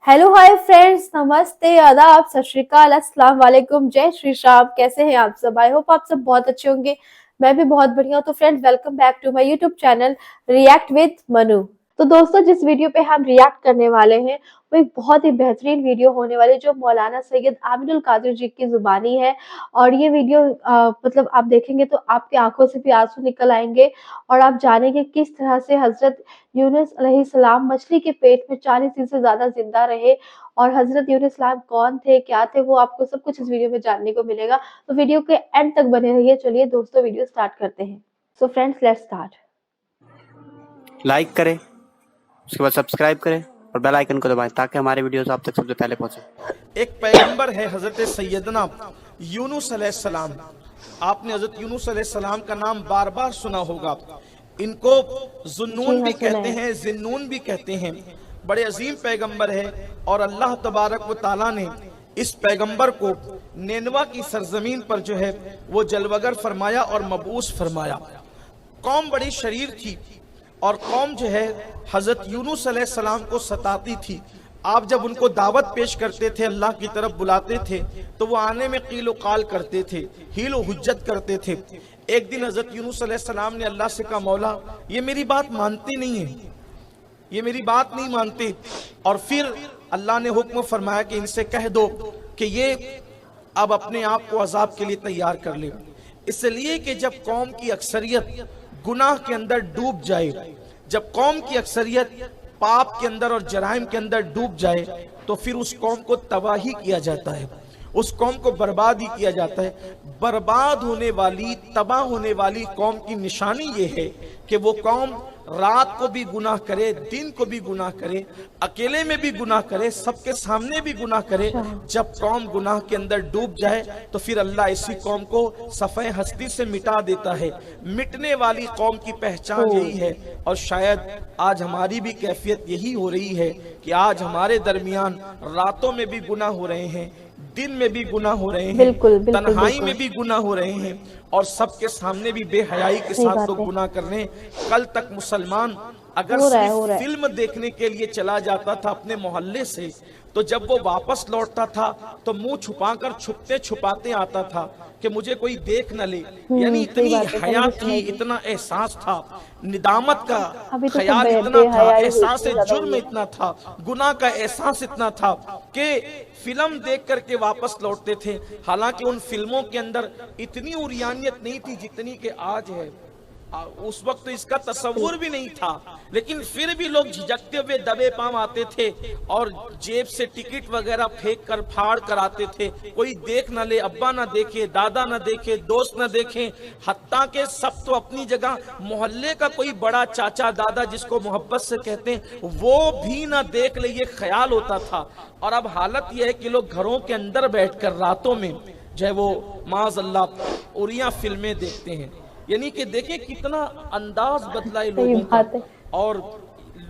Hello hi friends, नमस्ते, आदाब, सत श्री अकाल, अस्सलाम वालेकुम, जय श्री श्याम। कैसे हैं आप सब? आई होप आप सब बहुत अच्छे होंगे। मैं भी बहुत बढ़िया हूँ। तो friends, welcome back to my YouTube channel react with Manu. तो दोस्तों, जिस वीडियो पे हम रिएक्ट करने वाले हैं वो एक बहुत ही बेहतरीन वीडियो होने वाली है, जो मौलाना सैयद आमिनुल कादिर जी की जुबानी है। और ये वीडियो मतलब आप देखेंगे तो आपकी आंखों से भी आंसू निकल आएंगे और आप जानेंगे किस तरह से हजरत यूनुस अलैहिस्सलाम मछली के पेट में 40 दिन से ज्यादा जिंदा रहे। और हजरत यूनुस अलैहिस्सलाम कौन थे, क्या थे, वो आपको सब कुछ इस वीडियो में जानने को मिलेगा। तो वीडियो के एंड तक बने रहिए। चलिए दोस्तों, वीडियो स्टार्ट करते हैं। So friends, let's start. Like करें, उसके बाद सब्सक्राइब करें और बेल आइकन को दबाएं ताकि हमारे वीडियोस आप तक सबसे पहले पहुंचे। एक पैगंबर है हजरत सैयदना यूनुस अलैहिस्सलाम। आपने हजरत यूनुस अलैहिस्सलाम का नाम बार बार सुना होगा। इनको जुन्नून भी कहते हैं, जिन्नून भी कहते हैं। बड़े अजीम पैगंबर है और अल्लाह तबारक व ताला ने इस पैगंबर को नेनवा की सरजमीन पर जो है वो जलवगर फरमाया और मबूस फरमाया। कौम बड़ी शरीर थी और कौम जो है हजरत यूनुस अलैहिस्सलाम को सताती थी। आप जब उनको दावत पेश करते थे, अल्लाह की तरफ बुलाते थे, तो वो आने में कीलो काल करते थे, हीलो हुज्जत करते थे। एक दिन हजरत यूनुस अलैहिस्सलाम ने अल्लाह से कहा, मौला ये मेरी बात मानते नहीं है, ये मेरी बात नहीं मानते। और फिर अल्लाह ने हुक्म फरमाया कि इनसे कह दो कि ये अब अपने आप को अजाब के लिए तैयार कर ले। इसलिए कि जब कौम की अक्सरियत गुनाह के अंदर डूब जाए, जब कौम की अक्सरियत पाप के अंदर और जराइम के अंदर डूब जाए, तो फिर उस कौम को तबाही किया जाता है, उस कौम को बर्बाद ही किया जाता है। बर्बाद होने वाली, तबाह होने वाली कौम की निशानी ये है कि वो कौम रात को भी गुनाह करे, दिन को भी गुनाह करे, अकेले में भी गुनाह करे, सबके सामने भी गुनाह करे। जब कौम गुनाह के अंदर डूब जाए तो फिर अल्लाह इसी कौम को सफ़े हस्ती से मिटा देता है। मिटने वाली कौम की पहचान यही है। और शायद आज हमारी भी कैफियत यही हो रही है कि आज हमारे दरमियान रातों में भी गुनाह हो रहे हैं, दिन में भी गुनाह हो रहे हैं, तन्हाई में भी गुनाह हो रहे हैं, और सबके सामने भी बेहयाई के साथ लोग गुनाह कर रहे हैं। कल तक मुसलमान अगर सिर्फ फिल्म देखने के लिए चला जाता था अपने मोहल्ले से, तो जब वो वापस लौटता था तो मुंह छुपाकर छुपते छुपाते आता था कि मुझे कोई देख न ले। यानी इतनी हया थी, इतना एहसास था, निदामत का ख्याल इतना था, एहसास जुर्म इतना था, गुनाह का एहसास इतना था कि फिल्म देख करके वापस लौटते थे। हालांकि उन फिल्मों के अंदर इतनी उरियानियत नहीं थी जितनी कि आज है। उस वक्त तो इसका तस्वुर भी नहीं था, लेकिन फिर भी लोग झिझकते हुए दबे पांव आते थे और जेब से टिकट वगैरह फेंक कर फाड़ कर आते थे। कोई देख न ले, अब्बा ना देखे, दादा ना देखे, दोस्त ना देखे, हत्ता के सब तो अपनी जगह, मोहल्ले का कोई बड़ा चाचा दादा जिसको मोहब्बत से कहते हैं वो भी ना देख ले, ये ख्याल होता था। और अब हालत यह है कि लोग घरों के अंदर बैठकर रातों में जो है वो माज़अल्लाह उरिया फिल्में देखते हैं। यानी कि देखें कितना अंदाज बदला है लोगों का। और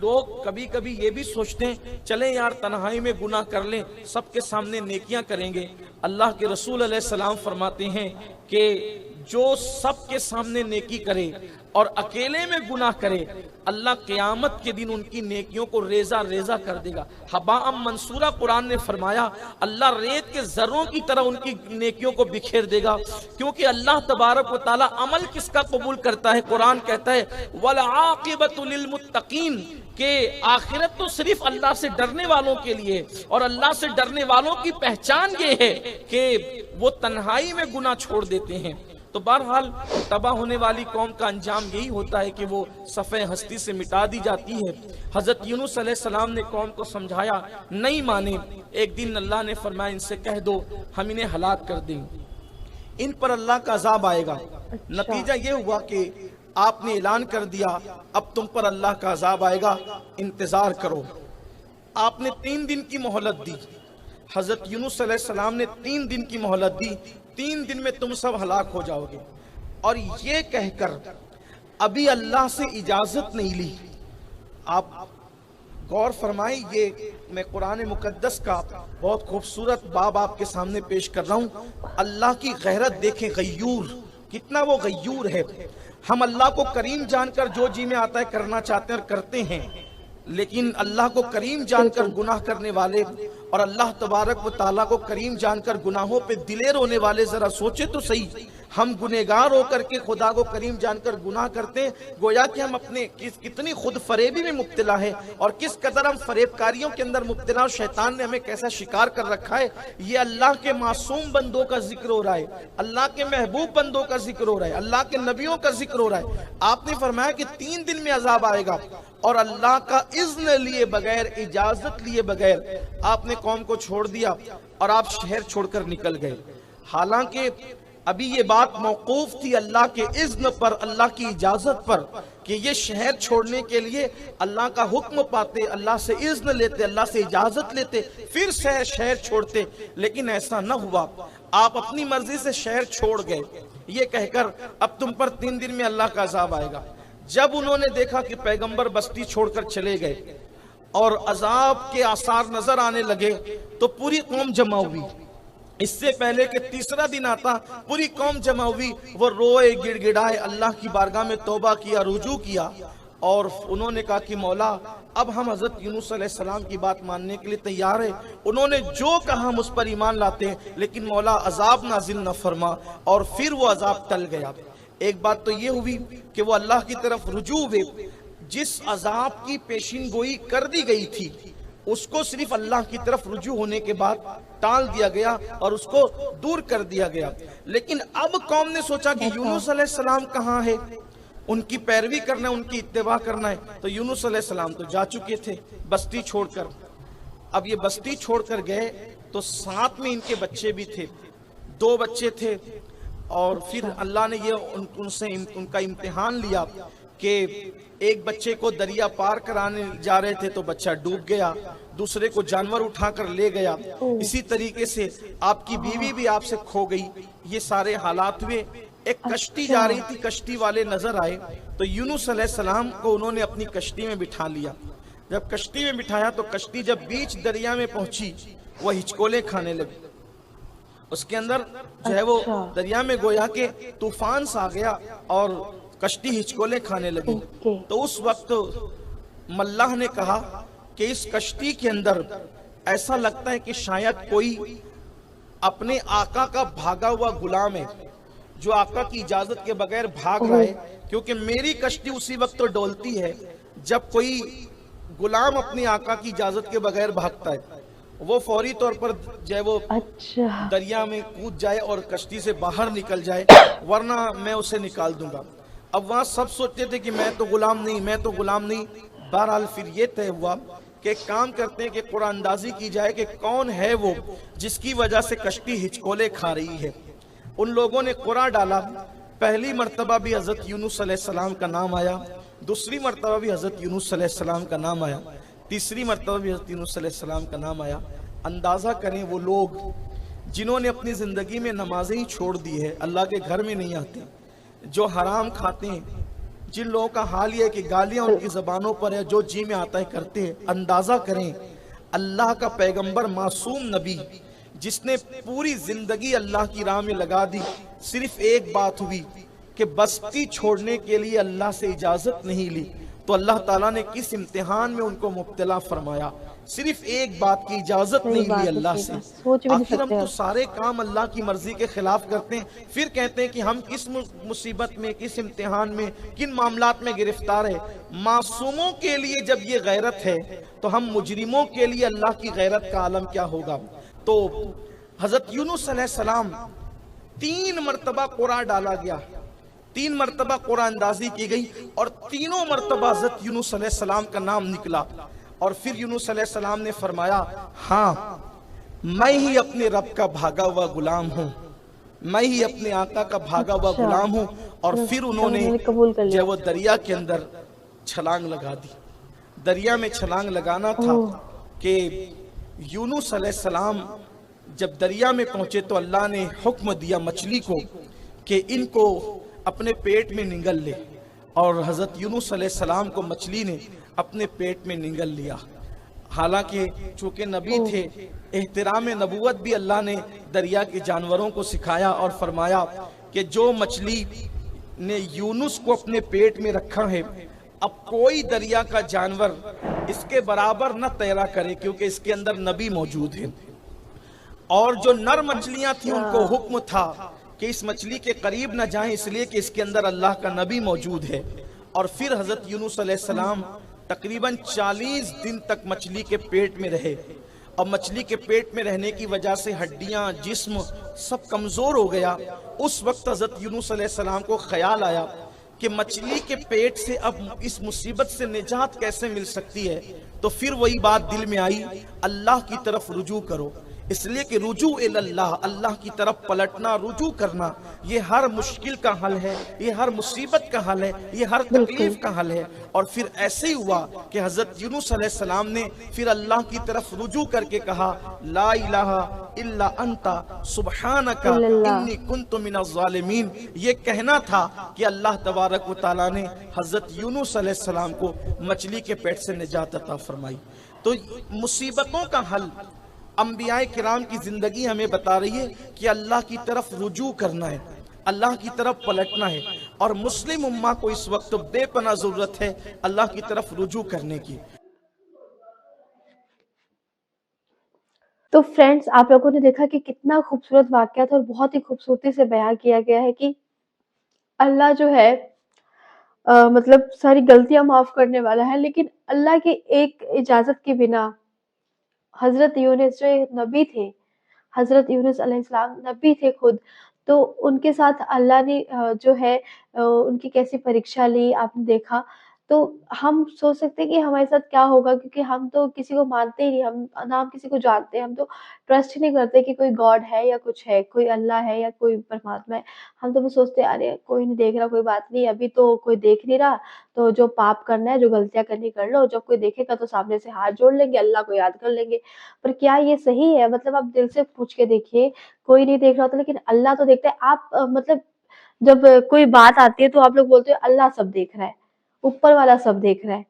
लोग कभी कभी ये भी सोचते हैं चलें यार तन्हाई में गुनाह कर लें, सबके सामने नेकियां करेंगे। अल्लाह के रसूल अलैहिस्सलाम फरमाते हैं कि जो सबके सामने नेकी करे और अकेले में गुनाह करे, अल्लाह क़यामत के दिन उनकी नेकियों को रेजा रेजा कर देगा। हबाअम मंसूरा कुरान ने फरमाया, अल्लाह रेत के जर्रों की तरह उनकी नेकियों को बिखेर देगा। क्योंकि अल्लाह तबारक व ताला अमल किसका कबूल करता है? कुरान कहता है वल आक़िबतु लिल मुत्तक़ीन, के आखिरत तो सिर्फ अल्लाह से डरने वालों के लिए, और अल्लाह से डरने वालों की पहचान ये है कि वो तन्हाई में गुनाह छोड़ देते हैं। तो बहरहाल तबाह होने वाली कौम का अंजाम यही होता है कि वो सफ़े हस्ती से मिटा दी जाती है। हजरत यूनुस अलैहिस्सलाम ने कौम को समझाया, नहीं माने। एक दिन अल्लाह ने फरमाया इनसे कह दो हम इन्हें हलाक कर देंगे, इन पर अल्लाह का अजाब आएगा। नतीजा ये हुआ कि आपने ऐलान कर दिया अब तुम पर अल्लाह का अजाब आएगा, इंतजार करो। आपने 3 दिन की मोहलत दी। हजरत यूनुस अलैहिस्सलाम ने 3 दिन की मोहलत दी, 3 दिन में तुम सब हलाक हो जाओगे। और ये कहकर अभी अल्लाह से इजाजत नहीं ली। आप गौर फरमाएं, ये मैं कुरान मुकद्दस का बहुत खूबसूरत बाब आपके सामने पेश कर रहा हूँ। अल्लाह की गैरत देखें, गयूर, कितना वो गयूर है। हम अल्लाह को करीम जानकर जो जी में आता है करना चाहते हैं और करते हैं, लेकिन अल्लाह को करीम जानकर गुनाह करने वाले और अल्लाह तबारक व ताला को करीम जानकर गुनाहों पे दिलेर होने वाले जरा सोचे तो सही, हम गुनेगार होकर के खुदा को करीम जानकर गुनाह करते हैं, गोया कि हम अपने कितनी खुद फरेबी में मुब्तला है और किस कदर हम फरेबकारियों के अंदर मुब्तला, और शैतान ने हमें कैसा शिकार कर रखा है। ये अल्लाह के मासूम बंदों का जिक्र हो रहा है, अल्लाह के महबूब बंदों का जिक्र हो रहा है, अल्लाह के नबियों का जिक्र हो रहा है। आपने फरमाया कि 3 दिन में अजाब आएगा और अल्लाह का इज़्न लिए बगैर, इजाजत लिए बगैर आपने कौम को छोड़ दिया और आप शहर छोड़कर निकल गए। हालांकि अभी ये बात मौकूफ थी अल्लाह के इज़्न पर, अल्लाह की इजाजत पर, कि ये शहर छोड़ने के लिए अल्लाह का हुक्म पाते, अल्लाह से इज़्न लेते, अल्लाह से इजाजत लेते, फिर शहर छोड़ते। लेकिन ऐसा न हुआ, आप अपनी मर्जी से शहर छोड़ गए ये कहकर अब तुम पर 3 दिन में अल्लाह का अजाब आएगा। जब उन्होंने देखा कि पैगंबर बस्ती छोड़कर चले गए और अजाब के आसार नजर आने लगे तो पूरी कौम जमा हुई। इससे पहले कि तीसरा दिन आता पूरी कौम जमा हुई, वो रोए गिड़गिड़ाए, अल्लाह की बारगाह में तौबा किया, रुजू किया और उन्होंने कहा कि मौला अब हम हजरत यूनुस अलैहिस्सलाम की बात मानने के लिए तैयार है, उन्होंने जो कहा हम उस पर ईमान लाते हैं, लेकिन मौला अजाब नाजिल न फरमा। और फिर वो अजाब टल गया। एक बात तो ये हुई कि वो अल्लाह की तरफ रुजू हुए, जिस अजाब की पेशिन गोई कर दी गई थी उसको सिर्फ अल्लाह की तरफ रुजू होने के बाद टाल दिया गया और उसको दूर कर दिया गया। लेकिन अब कौम ने सोचा कि यूनुस अलैहिस्सलाम कहाँ है, उनकी पैरवी करना है, उनकी इत्तेबा करना है। तो यूनुस अलैहिस्सलाम तो जा चुके थे बस्ती छोड़कर। अब ये बस्ती छोड़कर गए तो साथ में इनके बच्चे भी थे, 2 बच्चे थे। और फिर अल्लाह ने ये उनसे उनका इम्तिहान लिया कि एक बच्चे को दरिया पार कराने जा रहे थे तो बच्चा डूब गया, दूसरे को जानवर उठाकर ले गया, इसी तरीके से आपकी बीवी भी आपसे खो गई। ये सारे हालात हुए। एक कश्ती जा रही थी, कश्ती वाले नजर आए तो यूनुस अलैहिस्सलाम को उन्होंने अपनी कश्ती में बिठा लिया। जब कश्ती में बिठाया तो कश्ती जब बीच दरिया में पहुंची वह हिचकोले खाने लगी। उसके अंदर जो है वो दरिया में गोया के तूफान सा आ गया और कश्ती हिचकोले खाने लगी। तो उस वक्त मल्लाह ने कहा कि इस कश्ती के अंदर ऐसा लगता है कि शायद कोई अपने आका का भागा हुआ गुलाम है जो आका की इजाजत के बगैर भाग रहा है, क्योंकि मेरी कश्ती उसी वक्त तो डोलती है जब कोई गुलाम अपने आका की इजाजत के बगैर भागता है। वो फौरी तौर पर जो है वो दरिया में कूद जाए और कश्ती से बाहर निकल जाए, वरना मैं उसे निकाल दूंगा। अब वहां सब सोचते थे कि मैं तो गुलाम नहीं, मैं तो गुलाम नहीं। बहरहाल फिर ये तय हुआ कि एक काम करते हैं कि कुरान अंदाजी की जाए कि कौन है वो जिसकी वजह से कश्ती हिचकोले खा रही है। उन लोगों ने कुरान डाला। पहली मर्तबा भी हजरत यूनुस अलैहिस्सलाम का नाम आया, दूसरी मर्तबा भी हजरत यूनुस अलैहिस्सलाम का नाम आया, तीसरी मर्तबा भी हजरत यूनुस अलैहिस्सलाम का नाम आया। अंदाजा करें वो लोग जिन्होंने अपनी जिंदगी में नमाजें ही छोड़ दी है, अल्लाह के घर में नहीं आते, जो हराम खाते हैं, जिन लोगों का हाल ये है कि गालियां उनकी जबानों पर है, जो जी में आता है करते हैं। अंदाजा करें अल्लाह का पैगंबर मासूम नबी जिसने पूरी जिंदगी अल्लाह की राह में लगा दी, सिर्फ एक बात हुई कि बस्ती छोड़ने के लिए अल्लाह से इजाजत नहीं ली तो अल्लाह ताला ने किस इम्तिहान में उनको मुब्तला फरमाया। सिर्फ एक बात की इजाजत नहीं ली अल्लाह से। आखिर हम तो सारे काम अल्लाह की मर्जी के खिलाफ करते हैं, फिर कहते हैं कि हम किस मुसीबत में, किस इम्तिहान में, किन मामलात में गिरफ्तार है। मासूमों के लिए जब ये गैरत है तो हम मुजरिमों के लिए अल्लाह की गैरत का आलम क्या होगा। तो हजरत यूनुस अलैहिस्सलाम 3 मरतबा कुरान डाला गया, 3 मरतबा कुरान अंदाजी की गई और तीनों मरतबा हजरत यूनुस अलैहिस्सलाम का नाम निकला। और फिर यूनुस अलैहिस्सलाम ने फरमाया, हाँ मैं ही अपने रब का भागा हुआ गुलाम हूँ, मैं ही अपने आका का भागा हुआ गुलाम हूँ। और फिर उन्होंने जो वो दरिया के अंदर छलांग लगा दी। दरिया में छलांग लगाना था कि यूनुस अलैहिस्सलाम जब दरिया में पहुंचे तो अल्लाह ने हुक्म दिया मछली को कि इनको अपने पेट में निगल ले, और हजरत यूनुस अलैहिस्सलाम को मछली ने अपने पेट में निगल लिया। हालांकि चूंकि नबी थे, एहतराम नबूवत भी अल्लाह ने दरिया के जानवरों को सिखाया और फरमाया कि जो मछली ने यूनुस को अपने पेट में रखा है, अब कोई दरिया का जानवर इसके बराबर न तैरा करे, क्योंकि इसके अंदर नबी मौजूद है। और जो नर मछलियां थी उनको हुक्म था कि इस मछली के करीब न जाएं, इसलिए कि इसके अंदर अल्लाह का नबी मौजूद है। और फिर हजरत यूनुस अलैहिस्सलाम तकरीबन 40 दिन तक मछली के पेट में रहे। और मछली के पेट में रहने की वजह से हड्डियां, जिस्म सब कमजोर हो गया। उस वक्त हजरत यूनुस अलैहिस्सलाम को ख्याल आया कि मछली के पेट से अब इस मुसीबत से निजात कैसे मिल सकती है। तो फिर वही बात दिल में आई, अल्लाह की तरफ रुजू करो। इसलिए कि रुजू इल्लल्लाह, अल्लाह की तरफ पलटना, रुजू करना, ये हर मुश्किल का हल है, ये हर मुसीबत का हल है, ये हर तकलीफ का हल है। और फिर ऐसे ही हुआ कि हजरत यूनुस अलैहिस्सलाम ने फिर अल्लाह की तरफ रुजू करके कहा, ला इलाहा इल्ला अंता सुब्हानका इन्नी कुन्तु मिनज़ ज़ालिमीन। ये कहना था कि अल्लाह तबारक व तआला ने हजरत यूनुस अलैहिस्सलाम को मछली के पेट से निजात अता फरमाई। तो मुसीबतों का हल अंबियाए किराम की जिंदगी हमें बता रही है कि अल्लाह की तरफ रुजू करना है, अल्लाह की तरफ पलटना है। और मुस्लिम उम्मा को इस वक्त बेपनाह जरूरत है अल्लाह की तरफ रुजू करने की। तो फ्रेंड्स, आप लोगों ने देखा कि कितना खूबसूरत वाकया था और बहुत ही खूबसूरती से बयां किया गया है कि अल्लाह जो है मतलब सारी गलतियां माफ करने वाला है, लेकिन अल्लाह की एक इजाजत के बिना हजरत यूनुस जो नबी थे, हज़रत यूनुस अलैहिस्सलाम नबी थे खुद, तो उनके साथ अल्लाह ने जो है उनकी कैसी परीक्षा ली आपने देखा। तो हम सोच सकते हैं कि हमारे साथ क्या होगा, क्योंकि हम तो किसी को मानते ही नहीं, हम ना हम किसी को जानते हैं, हम तो ट्रस्ट ही नहीं करते कि कोई गॉड है या कुछ है, कोई अल्लाह है या कोई परमात्मा है। हम तो बस सोचते हैं अरे कोई नहीं देख रहा, कोई बात नहीं, अभी तो कोई देख नहीं रहा, तो जो पाप करना है, जो गलतियाँ करनी कर लो, जब कोई देखेगा तो सामने से हाथ जोड़ लेंगे, अल्लाह को याद कर लेंगे। पर क्या ये सही है? मतलब आप दिल से पूछ के देखिए, कोई नहीं देख रहा होता लेकिन अल्लाह तो देखता है। आप मतलब जब कोई बात आती है तो आप लोग बोलते हो अल्लाह सब देख रहा है, ऊपर वाला सब देख रहा है।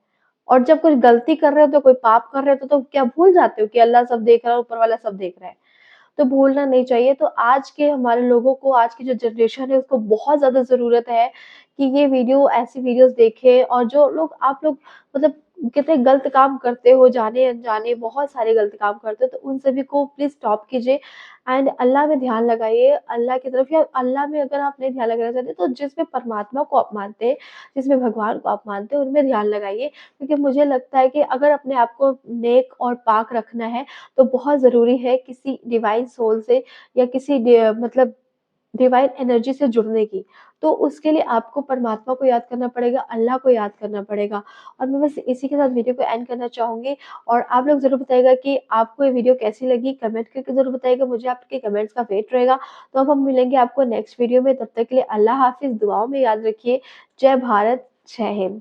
और जब कुछ गलती कर रहे हो तो कोई पाप कर रहे हो तो क्या भूल जाते हो कि अल्लाह सब देख रहा है, ऊपर वाला सब देख रहा है। तो भूलना नहीं चाहिए। तो आज के हमारे लोगों को, आज की जो जनरेशन है उसको बहुत ज़्यादा ज़रूरत है कि ये वीडियो, ऐसी वीडियोज़ देखें। और जो लोग, आप लोग मतलब कितने गलत काम करते हो, जाने-अनजाने बहुत सारे गलत काम करते हो, तो उन सभी को प्लीज़ स्टॉप कीजिए एंड अल्लाह में ध्यान लगाइए। अल्लाह की तरफ, या अल्लाह में अगर आप नहीं ध्यान लगाना चाहते तो जिसमें परमात्मा को आप मानते हैं, जिसमें भगवान को आप मानते हैं, उनमें ध्यान लगाइए। क्योंकि मुझे लगता है कि अगर अपने आप को नेक और पाक रखना है तो बहुत ज़रूरी है किसी डिवाइन सोल से या किसी मतलब डिवाइन एनर्जी से जुड़ने की। तो उसके लिए आपको परमात्मा को याद करना पड़ेगा, अल्लाह को याद करना पड़ेगा। और मैं बस इसी के साथ वीडियो को एंड करना चाहूँगी। और आप लोग ज़रूर बताइएगा कि आपको ये वीडियो कैसी लगी, कमेंट करके ज़रूर बताइएगा, मुझे आपके कमेंट्स का वेट रहेगा। तो अब हम मिलेंगे आपको नेक्स्ट वीडियो में, तब तक के लिए अल्लाह हाफ़िज़, दुआओं में याद रखिए। जय भारत, जय हिंद।